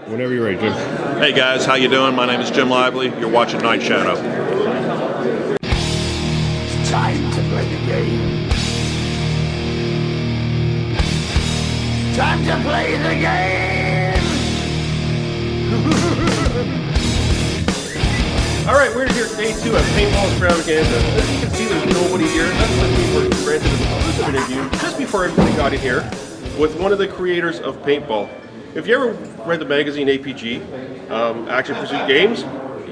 Whenever you're ready, Jim. Hey guys, how you doing? My name is Jim Lively. You're watching Night Shadow. It's time to play the game. Time to play the game. All right, we're here day 2 at Paintball Extravaganza. As you can see, there's nobody here. That's when we were granted an exclusive interview just before everybody got in here with one of the creators of Paintball. If you ever read the magazine APG, Action Pursuit Games,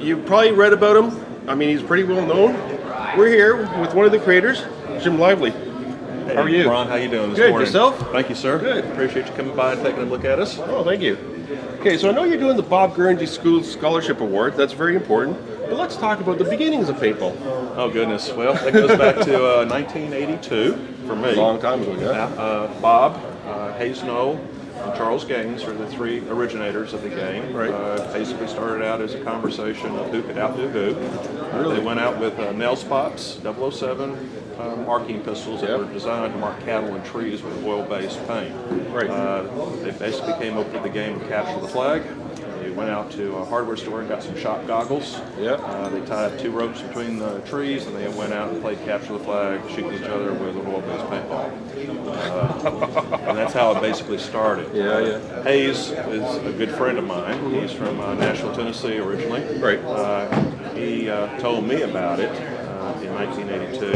you probably read about him. I mean, he's pretty well known. We're here with one of the creators, Jim Lively. Hey, how are you? Ron, how you doing this Good, morning? yourself? Thank you, sir. Good. Appreciate you coming by and taking a look at us. Oh, thank you. Okay, so I know you're doing the Bob Gurnsey Scholarship Award. That's very important. But let's talk about the beginnings of paintball. Oh, goodness. Well, that goes back to 1982 for me. A long time ago, yeah. Bob, Hayes Knoll, and Charles Gaines are the 3 originators of the game. Right. Basically started out as a conversation of who could outdo who. Really? They went out with nail spots, 007 marking pistols that were designed to mark cattle and trees with oil-based paint. Right. They basically came up with the game of Capture the Flag. They went out to a hardware store and got some shop goggles. Yep. They tied 2 ropes between the trees, and they went out and played Capture the Flag, shooting each other with an oil-based paintball. And that's how it basically started. Yeah. Hayes is a good friend of mine. He's from Nashville, Tennessee originally. Right. He told me about it in 1982.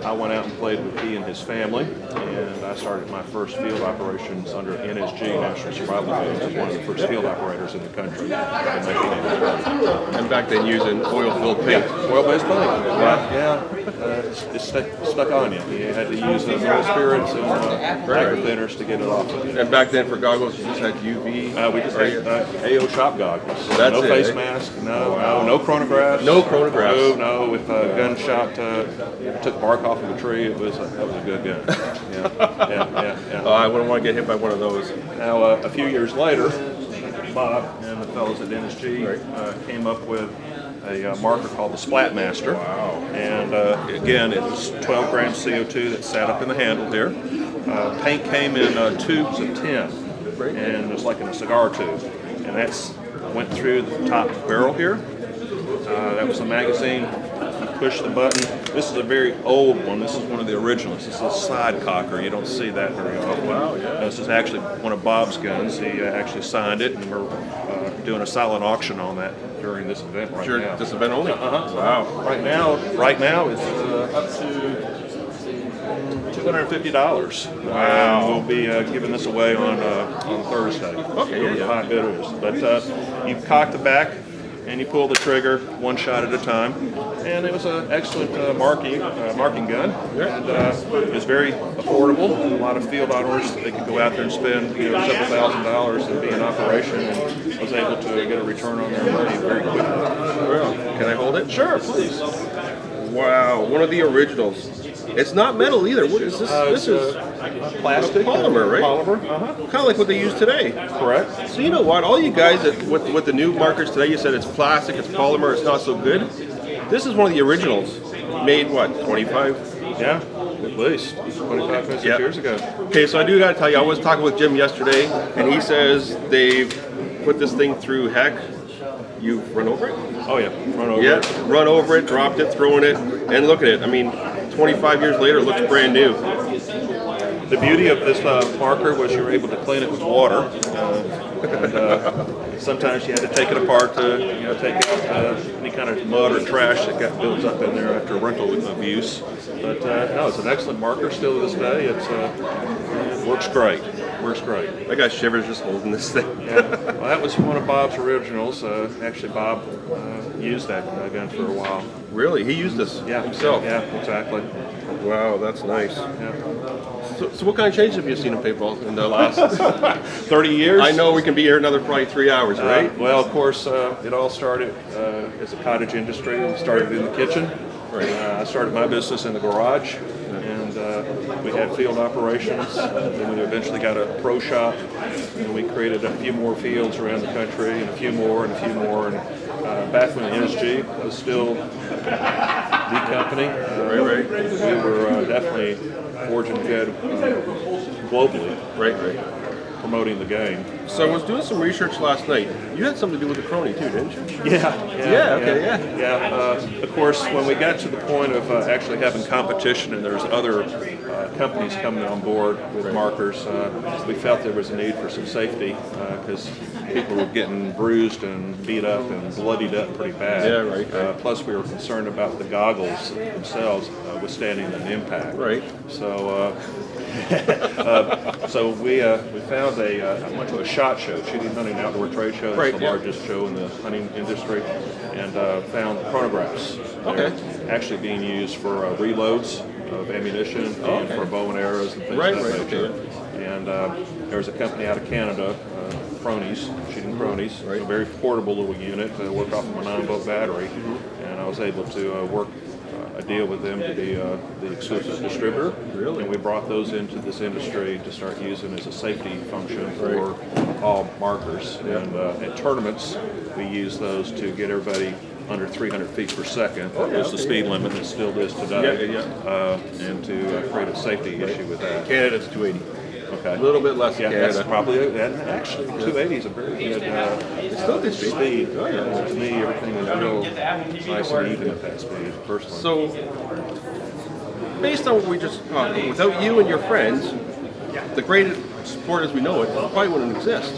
I went out and played with he and his family, and I started my first field operations under NSG, National Survival Games, as one of the first field operators in the country in 1983. And back then using oil-filled paint. Oil-based paint. It stuck on you. You had to use oil spirits and acrid thinners to get it off of you. And back then for goggles, you just had UV. We just had AO shop goggles. That's no it, face eh? mask, no chronographs. No chronographs. No, if a gunshot took bark off of a tree, that was a good gun. Yeah. Oh, I wouldn't want to get hit by one of those. Now, a few years later, Bob and the fellows at NSG came up with a marker called the Splat Master. Wow. And again, it was 12 grams CO2 that sat up in the handle here. Paint came in tubes of 10, and it was like in a cigar tube. And that's went through the top barrel here. That was the magazine. You push the button. This is a very old one. This is one of the originals. This is a side cocker. You don't see that very often. Wow, yeah. This is actually one of Bob's guns. He actually signed it, and we're doing a silent auction on that during this event right now. This event only? Wow. Right now it's up to $250. Wow. We'll be giving this away on Thursday. Okay, The high bidders. But you cock the back and you pull the trigger one shot at a time. And it was an excellent marking gun. And it was very affordable. A lot of field owners, they could go out there and spend several $1,000s and be in operation, and was able to get a return on their money very quickly. Can I hold it? Sure, please. Wow, one of the originals. It's not metal either. What is this? This is plastic. polymer, right? Polymer, Kind of like what they use today. correct. So you know what? All you guys that with the new markers today, you said it's plastic, it's polymer, it's not so good. This is one of the originals. Made what? 25? Yeah, at least 25, 26 years ago. Okay, so I do got to tell you, I was talking with Jim yesterday, and he says they've put this thing through heck. You've run over it? Oh yeah, run over. Yeah, run over it, dropped it, thrown it, and look at it. I mean, 25 years later, it looks brand new. The beauty of this marker was you were able to clean it with water. Sometimes you had to take it apart to take out any kind of mud or trash that got built up in there after rental abuse. But no, it's an excellent marker still to this day. It works great. Works great. I got shivers just holding this thing. Yeah. Well, that was one of Bob's originals. Actually, Bob used that gun for a while. Really? He used this himself? Yeah, exactly. Wow, that's nice. Yeah. So what kind of changes have you seen in paintball in the last 30 years? I know we can be here another probably 3 hours, right? Well, of course, it all started as a cottage industry. We started in the kitchen. Right. I started my business in the garage, and we had field operations. Then we eventually got a pro shop, and we created a few more fields around the country, and a few more, and a few more. And back when NSG was still the company, we were definitely forging ahead globally. Right. promoting the game. So I was doing some research last night. You had something to do with the crony too, didn't you? Yeah. Of course, when we got to the point of actually having competition and there's other companies coming on board with markers, we felt there was a need for some safety because people were getting bruised and beat up and bloodied up pretty bad. Yeah, right. Plus, we were concerned about the goggles themselves withstanding an impact. Right. So. So we found I went to a SHOT Show, Shooting Hunting Outdoor Trade Show. It's the largest show in the hunting industry, and found chronographs. Okay. They're actually being used for reloads of ammunition and for bow and arrows and things of that nature. Okay. And there was a company out of Canada, Cronies, Shooting Cronies, a very portable little unit that worked off of a 9-volt battery, and I was able to work a deal with them to be the exclusive distributor. Really? And we brought those into this industry to start using as a safety function for all markers. And at tournaments, we use those to get everybody under 300 feet per second. That was the speed limit, and it still is today. And to create a safety issue with that. Canada's 280. Okay. A little bit less than Canada. That's probably it. And actually, 280 is a very good it's still good speed. To me, everything is real nice and even at that speed, personally. So, based on what we just talked about, without you and your friends, the great sport as we know it probably wouldn't exist.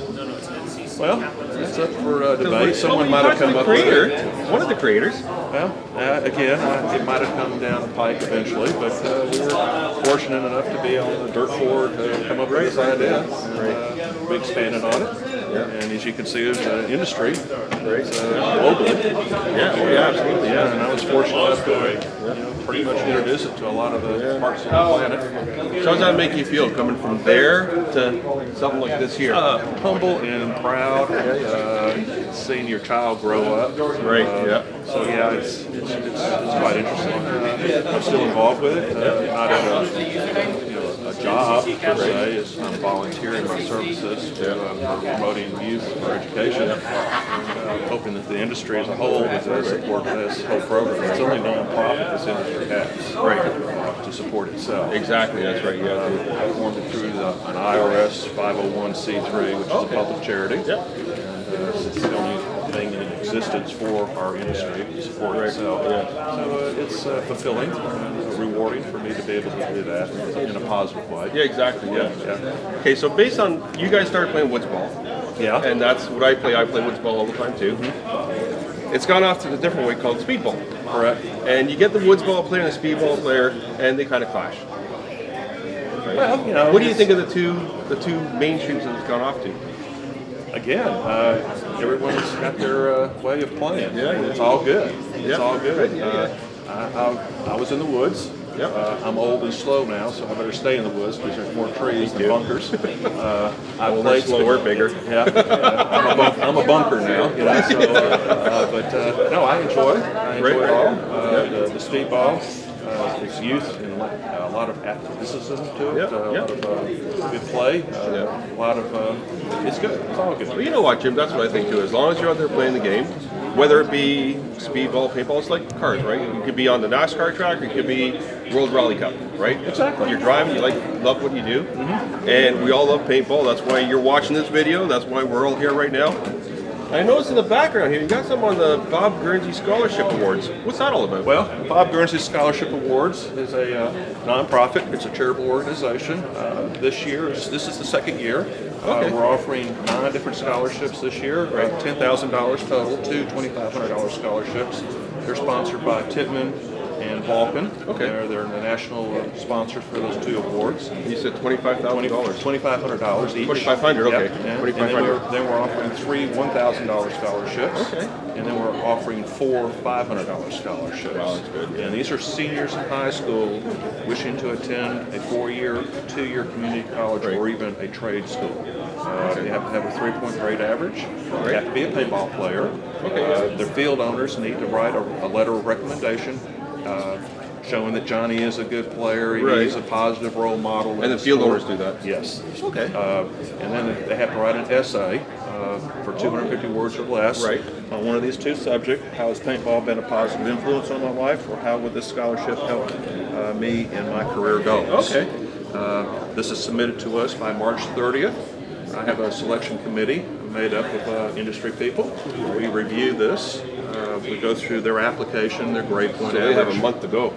Well, that's up for debate. Someone might have come up with it. One of the creators. Well, again, it might have come down the pike eventually, but we were fortunate enough to be on the dirt floor to come up with this idea. And, we expanded on it. And as you can see, it's an industry globally. Absolutely. And I was fortunate enough to pretty much introduce it to a lot of the parts of the planet. So how does that make you feel, coming from there to something like this here? Humble and proud, seeing your child grow up. So yeah, it's quite interesting. I'm still involved with it, not in a job per se. I'm volunteering my services to promoting youth for education. Hoping that the industry as a whole would support this whole program. It's only non-profit this industry has to support itself. Exactly, that's right. I formed it through an IRS 501c3, which is a public charity. It's the only thing in existence for our industry to support itself. So it's fulfilling and rewarding for me to be able to do that in a positive way. Yeah, exactly. Okay, so based on, you guys started playing Woodsball. And that's what I play. I play Woodsball all the time too. It's gone off to a different way called speedball. Correct. And you get the Woodsball player and the speedball player, and they kind of clash. Well, what do you think of the two mainstreams that it's gone off to? Again, everyone's got their way of playing. It's all good. It's all good. I was in the woods. I'm old and slow now, so I better stay in the woods because there's more trees than bunkers. I played slower, bigger. I'm a bunker now. But no, I enjoy it all. The speedball. There's youth and a lot of athleticism to it. A lot of good play. A lot of it's good. It's all good. Well, you know what, Jim? That's what I think too. As long as you're out there playing the game, whether it be speedball, paintball, it's like cars, right? You could be on the NASCAR track, or you could be World Rally Cup, right? Exactly. You're driving, you love what you do, and we all love paintball. That's why you're watching this video. That's why we're all here right now. I noticed in the background here, you got some on the Bob Gurnsey Scholarship Awards. What's that all about? Well, Bob Gurnsey Scholarship Awards is a nonprofit. It's a charitable organization. This is the second year. We're offering 9 different scholarships this year, $10,000 total, 2 $2,500 scholarships. They're sponsored by Tittman and Vulcan. They're the national sponsors for those 2 awards. You said $25,000. $2,500 each. $2,500, okay. And then we're offering 3 $1,000 scholarships. And then we're offering 4 $500 scholarships. Wow, that's good. And these are seniors in high school wishing to attend a 4-year, 2-year community college, or even a trade school. You have to have a 3-point grade average. You have to be a paintball player. Their field owners need to write a letter of recommendation showing that Johnny is a good player, he's a positive role model. And the field owners do that? Yes. And then they have to write an essay for 250 words or less on one of these 2 subjects. How has paintball been a positive influence on my life, or how would this scholarship help me in my career goals? This is submitted to us by March 30th. I have a selection committee made up of industry people. We review this. We go through their application, their grade point So they average. have a month to go.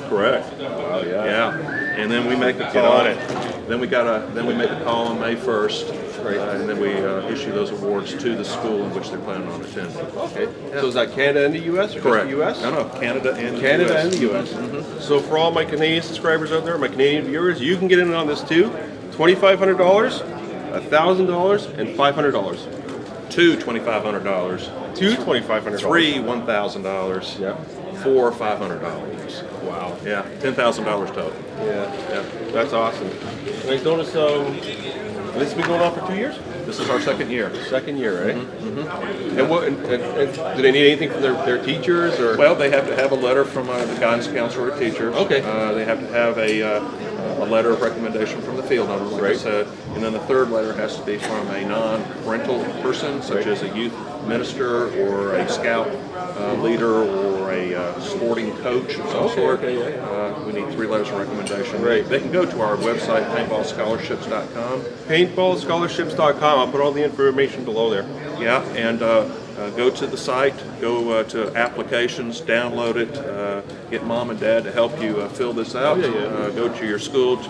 Correct. Oh yeah. Yeah, and then we make a call. Get on it. Then we make a call on May 1st, and then we issue those awards to the school in which they're planning on attending. Okay. So is that Canada and the U.S. or Correct. just the U.S.? No, Canada and the Canada US. and the U.S. So for all my Canadian subscribers out there, my Canadian viewers, you can get in on this too. $2,500, $1,000, and $500. Two $2,500. Two $2,500. Three $1,000. Yeah. Four $500. Wow. Yeah, $10,000 total. Yeah. That's awesome. And I noticed this has been going on for 2 years? This is our second year. Second year, right? And what? And do they need anything from their teachers or? Well, they have to have a letter from the guidance counselor or teachers. Okay. They have to have a letter of recommendation from the field owner, like I said, and then the third letter has to be from a non-parental person, such as a youth minister or a scout leader or a sporting coach of some sort. We need 3 letters of recommendation. Right. They can go to our website, paintballscholarships.com. Paintballscholarships.com. I'll put all the information below there. Yeah, and go to the site, go to applications, download it, get mom and dad to help you fill this out. Go to your school,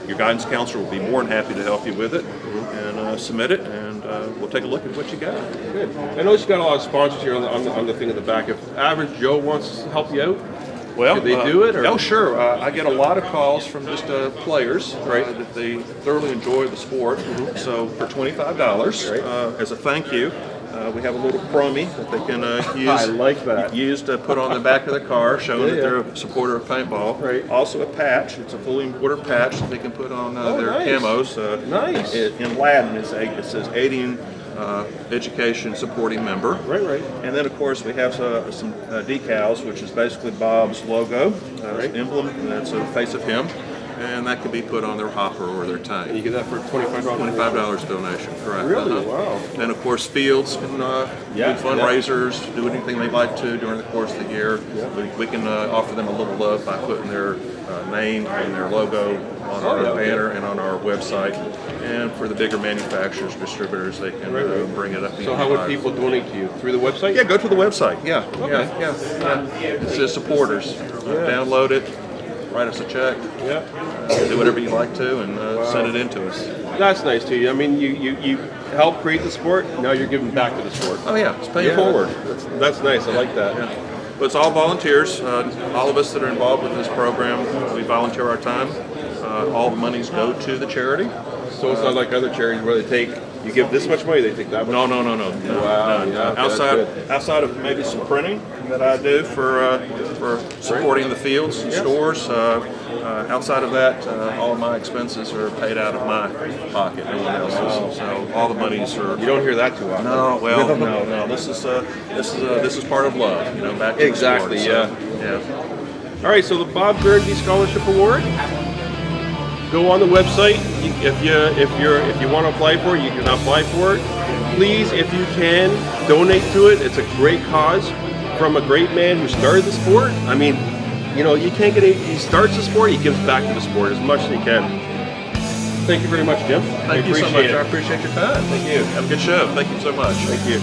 your guidance counselor will be more than happy to help you with it, and submit it, and we'll take a look at what you got. Good. I know you got a lot of sponsors here on the thing at the back. If average Joe wants to help you out, well, could they do it? Or? Oh, sure. I get a lot of calls from just players, that they thoroughly enjoy the sport. So for $25, as a thank you, we have a little promi that they can use. I like that. Use to put on the back of the car, showing that they're a supporter of paintball. Right. Also a patch. It's a fully embroidered patch that they can put on their nice. camos. Nice. In Latin, it says aiding education supporting member. Right. And then, of course, we have some decals, which is basically Bob's logo, emblem, and that's a face of him. And that can be put on their hopper or their tank. And you get that for $25? $25 donation, correct. Really? Wow. Then, of course, fields can do fundraisers, do anything they'd like to during the course of the year. We can offer them a little love by putting their name and their logo on our banner and on our website. And for the bigger manufacturers, distributors, they can bring it up. So how would people donate to you? Through the website? Yeah, go to the website. Yeah. It says supporters. Download it. Write us a check. Do whatever you like to, and send it in to us. That's nice too. I mean, you help create the sport. Now you're giving back to the sport. Oh yeah, it's paying forward. That's nice. I like that. But it's all volunteers. All of us that are involved with this program, we volunteer our time. All the monies go to the charity. So it's not like other charities where they take, you give this much money, they take that much. No. Wow. Yeah, Outside of maybe some printing that I do for supporting the fields and stores. Outside of that, all of my expenses are paid out of my pocket, no one else's. So all the monies are. You don't hear that too often. No. This is part of love, back to the sport. Yeah. All right. So the Bob Gurnsey Scholarship Award. Go on the website. If you want to apply for it, you can apply for it. Please, if you can, donate to it. It's a great cause from a great man who started the sport. I mean, you can't get he starts the sport, he gives back to the sport as much as he can. Thank you very much, Jim. Thank you so much. I appreciate your time. Thank you. Have a good show. Thank you so much. Thank you.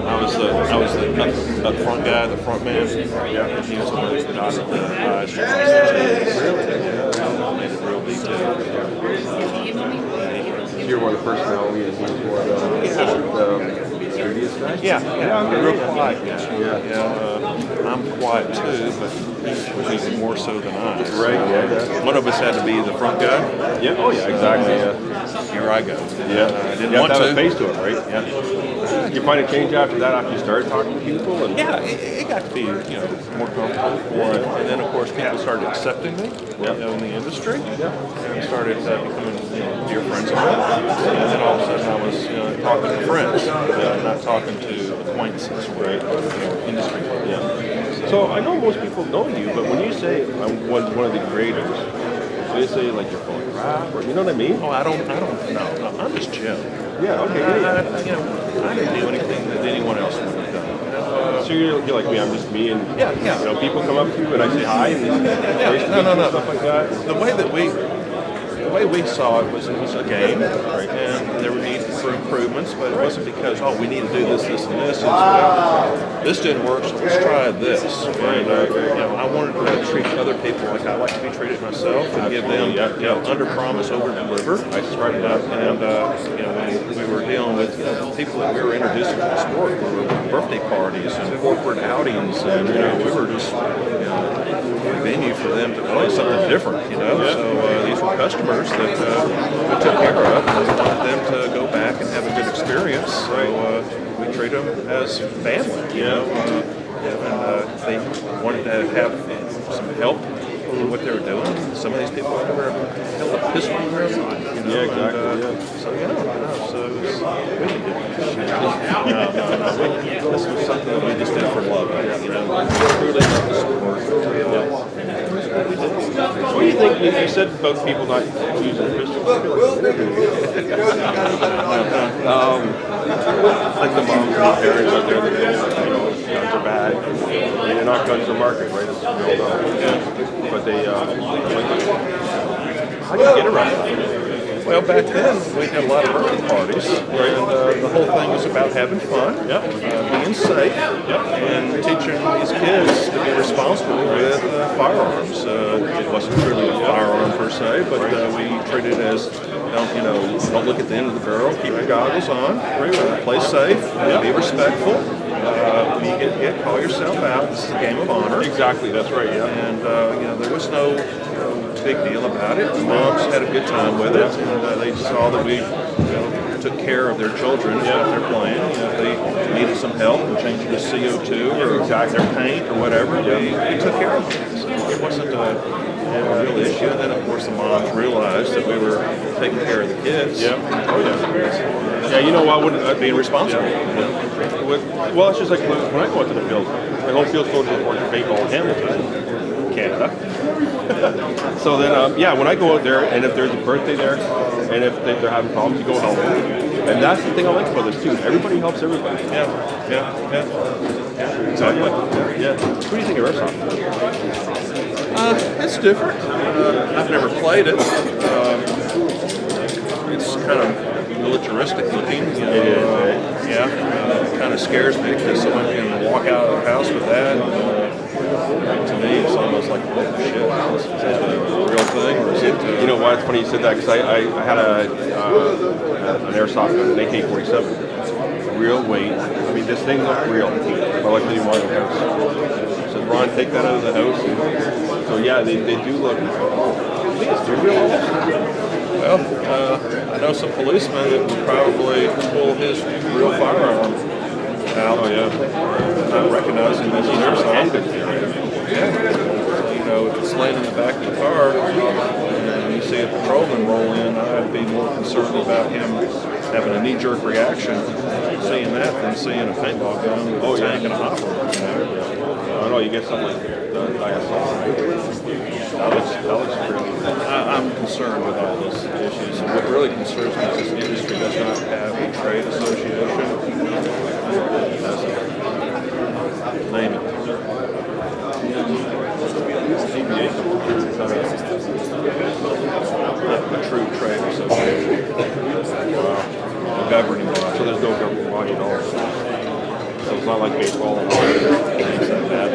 I was the front guy, the front man. Yeah. He was the one that dotted the I's. Made it real big deal. You're more the personality and he's more the studious guy? Yeah. Real quiet guy. I'm quiet too, but he's even more so than I. Right. One of us had to be the front guy. Yeah. Oh yeah. Exactly. Here I go. Yeah. I didn't want to have to. a face to it, right? Yeah. Did you find a change after that? After you started talking to people? And yeah, it got to be more comfortable. And then of course people started accepting me in the industry. And started becoming dear friends of mine. And then all of a sudden I was talking to friends, not talking to acquaintances or industry. So I know most people know you, but when you say I'm one of the creators, So you say like you're full of crap, or you know what I mean? Oh, I don't know. I'm just Jim. Yeah, okay. I didn't do anything that anyone else would have done. So you're like me, I'm just me, and Yeah. you know, people come up to you and I say hi, and No. stuff like that. The way we saw it was a game, right? And there were need for improvements, but it wasn't because we need to do this, and this. It's, this didn't work, so let's try this. And I wanted to treat other people like I like to be treated myself, and give them under promise, over deliver. When we were dealing with people that we were introducing to the sport, we were birthday parties and corporate outings, and we were just a venue for them to play something different. So these were customers that we took care of, and we wanted them to go back and have a good experience. So we treat them as family, and they wanted to have some help in what they were doing. Some of these people had never held a pistol in their life. Yeah, exactly. So it was really good. No. This was something that we just did for love. Truly love the sport. What do you think you said about people not using pistols? Like the moms and the parents out there that guns are bad. I mean, they're not guns for market, right? As we all know. But they, how do you get around that? Well, back then we had a lot of birthday parties, right? And the whole thing was about having fun, being safe, and teaching these kids to be responsible with firearms. It wasn't truly a firearm per se, but we treated it as don't look at the end of the barrel, keep your goggles on, play safe, be respectful. When you get hit, call yourself out. This is a game of honor. Exactly, that's right. Yeah. And there was no big deal about it. The moms had a good time with it, and they saw that we took care of their children out there playing. If they needed some help in changing the CO2 or their paint or whatever, we took care of them. So it wasn't a real issue. And then, of course, the moms realized that we were taking care of the kids. Yeah. Oh, yeah. Yeah, you know what? Being responsible. Well, it's just like when I go out to the field. My home field's close to the Paintball in Hamilton, Canada. So then, when I go out there, and if there's a birthday there, and if they're having problems, you go help them. And that's the thing I like about this too. Everybody helps everybody. Yeah. Exactly. Yeah. What do you think of airsoft? It's different. I've never played it. It's kind of militaristic looking. It kind of scares me because someone can walk out of the house with that. To me, it's almost like, oh shit, is that a real thing, or is it? You know why it's funny you said that? Because I had an airsoft gun, an AK-47, real weight. I mean, this thing looked real. My wife didn't want it in the house. I said, Ron, take that out of the house. And so yeah, they do look. I think it's real almost. Well, I know some policemen that would probably pull his real firearm out. Oh yeah. Not recognizing this as airsoft. If it's laying in the back of the car and you see a patrolman roll in, I'd be more concerned about him having a knee-jerk reaction seeing that than seeing a paintball gun with a tank and a hopper. I don't know, you get something like that looks pretty. I'm concerned with all those issues. And what really concerns me is this industry does not have a trade association. Name it. A true trade association. Wow. A governing body. So there's no governing body at all. So it's not like baseball and things like that.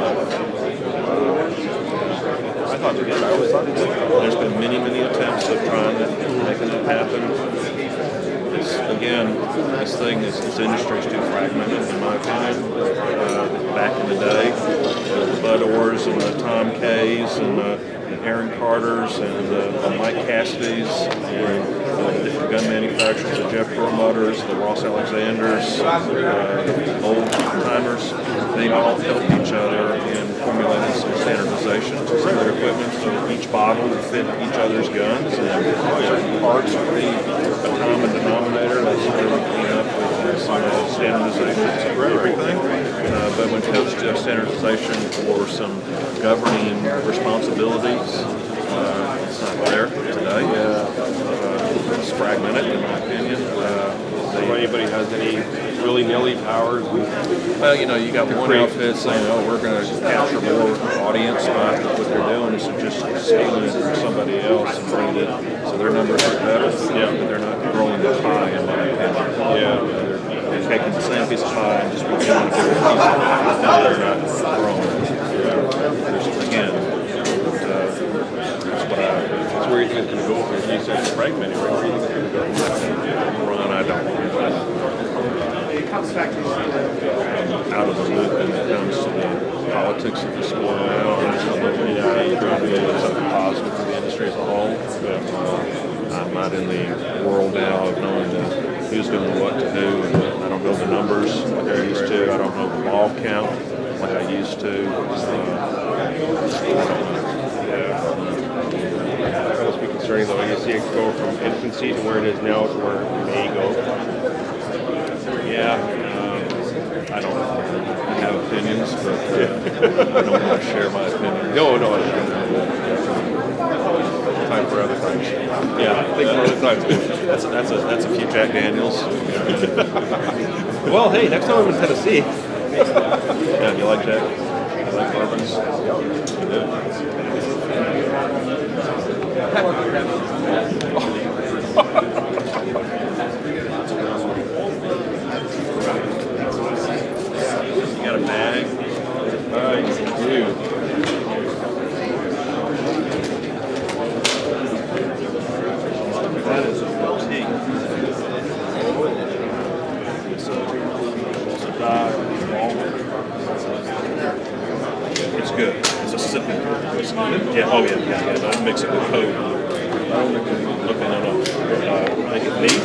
I thought I always thought there's been many attempts of trying to making it happen. It's, again, this industry is too fragmented, in my opinion. Back in the day, the Bud Orrs and the Tom Kays and the Aaron Carters and the Mike Cassidys, the different gun manufacturers, the Jeff Perlmutters, the Ross Alexanders, old timers, they all help each other in formulating some standardization to some of their equipment so each bottle would fit each other's guns and certain parts would be a common denominator that's clean up with some standardization for everything. But when it comes to standardization for some governing responsibilities, it's not there. on it, in my opinion. If anybody has any willy-nilly powers. Well, you know, you got one outfit saying, "Oh, we're going to capture more audience by what they're doing is just stealing it from somebody else and bringing it, so their numbers are better." Yeah, but they're not growing the pie, in my opinion. Yeah, they're taking the same piece of pie and just becoming a bigger piece of it. They're not growing it. Again, that's what that's where you think it's going to go. If you said fragmenting, right? Where do you think it's going to go? Ron, I don't know. Out of the loop when it comes to the politics of the sport now. I'm just a little bit trying to do something positive for the industry as a whole. I'm not in the world now of knowing who's doing what to do. I don't know the numbers like I used to. I don't know the ball count like I used to. That must be concerning though. You see it go from infancy to where it is now to where it may go. Yeah, I don't have opinions, but I don't want to share my opinion. No. Time for other times. Yeah, I think for other times. That's a few Jack Daniels. Well, hey, next time I'm in Tennessee. Yeah, you like Jack? You like bourbons? You got a bag? I do. That is a boutique. It's a dye. It's good. It's a sipping. It's good. Yeah. Oh yeah. Don't mix it with Coke. Looking at make it neat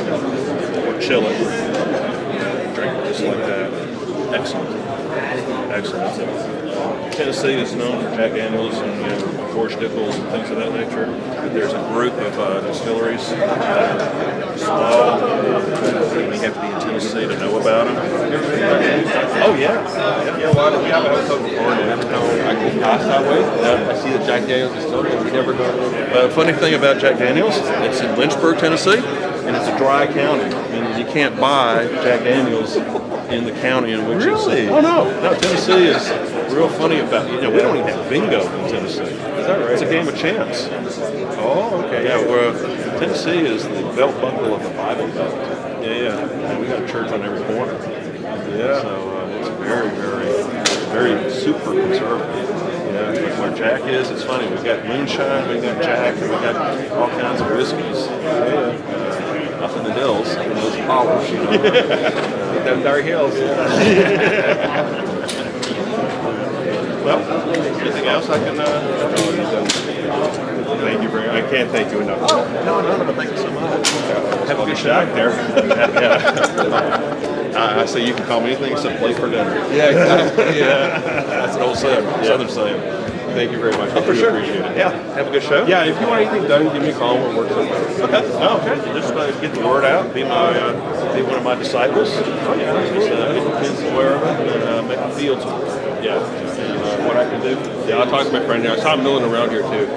or chill it. Drink it just like that. Excellent. Tennessee is known for Jack Daniels and Forge Dickles and things of that nature. There's a group of distilleries that are small. You have to be in Tennessee to know about them. Oh yeah. Well, we have an episode before, and every time I go past that way, I see the Jack Daniels distillery, and we never go. Funny thing about Jack Daniels, it's in Lynchburg, Tennessee, and it's a dry county. And you can't buy Jack Daniels in the county in which it's. Really? Oh no, Tennessee is real funny about. We don't even have bingo in Tennessee. Is that right? It's a game of chance. Oh, okay. Yeah, where Tennessee is the belt buckle of the Bible Belt. Yeah. And we got a church on every corner. Yeah. So it's very super conservative. Yeah, like where Jack is, it's funny. We've got moonshine, we've got Jack, and we've got all kinds of whiskeys. Up in the hills, in those hollers, Them dark hills. Well, anything else I can? Thank you very much. I can't thank you enough. No, thank you so much. Have a good shot there. I say you can call me anything except play for dinner. Yeah, exactly. Yeah, that's an old saying, Southern saying. Thank you very much. Oh, for sure. Appreciate it. Yeah, have a good show. Yeah, if you want anything done, give me a call. We'll work something out. Okay. Oh, okay. Just get the word out. Be one of my disciples. Oh yeah. Just get the kids aware of it and make them feel to it. Yeah. And what I can do. Yeah, I'll talk to my friend here. I saw him milling around here too.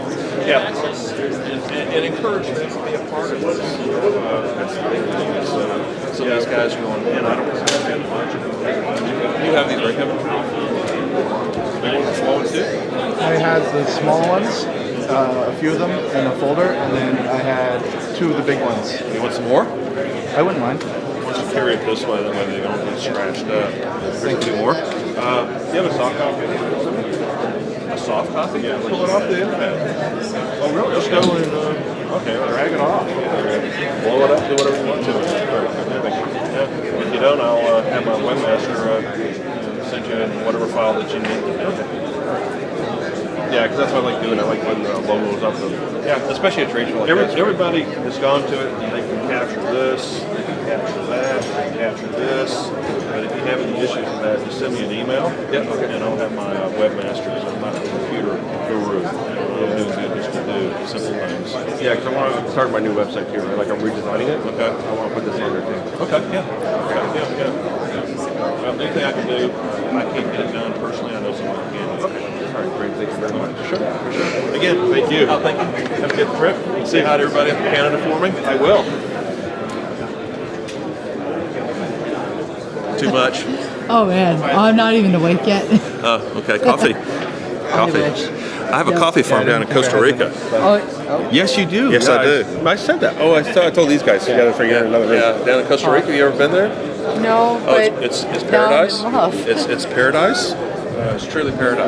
Yeah. And encourage them to be a part of this. That's the big thing. Some of these guys are going, man, I don't understand much. You have these right, Kevin? Big ones and small ones too? I had the small ones, a few of them in a folder, and then I had 2 of the big ones. You want some more? I wouldn't mind. Why don't you carry it this way, that way they don't get scratched up. There's 2 more. Do you have a soft copy? A soft copy? Yeah, Pull it off the internet. Oh, really? Just go and drag it off. Blow it up, do whatever you want to it. Yeah. If you don't, I'll have my webmaster send you in whatever file that you need. Yeah, because that's what I like doing. I like putting the logos up. Yeah, especially a trade show like this. Everybody has gone to it, and they can capture this, they can capture that, they can capture this. But if you have any issues with that, just send me an email. Yeah, okay. And I'll have my webmaster, because I'm not a computer guru. I'm doing good just to do simple things. Yeah, because I want to start my new website here. Like I'm redesigning it. Okay. I want to put this on there too. Okay, yeah. Well, anything I can do, I can't get it done personally. I know someone can. Okay. All right, great. Thank you very much. Sure. Again, thank you. Oh, thank you. Have a good trip. Say hi to everybody up in Canada for me. I will. too much? Oh man, I'm not even awake yet. Okay, coffee. Coffee. I have a coffee farm down in Costa Rica. Oh, Yes, you do. Yes, Yeah, I do. I said that. Oh, I told these guys. You got to figure out another. Yeah, down in Costa Rica. You ever been there? no, Oh, but it's now I'm paradise. in love. It's paradise. It's truly paradise.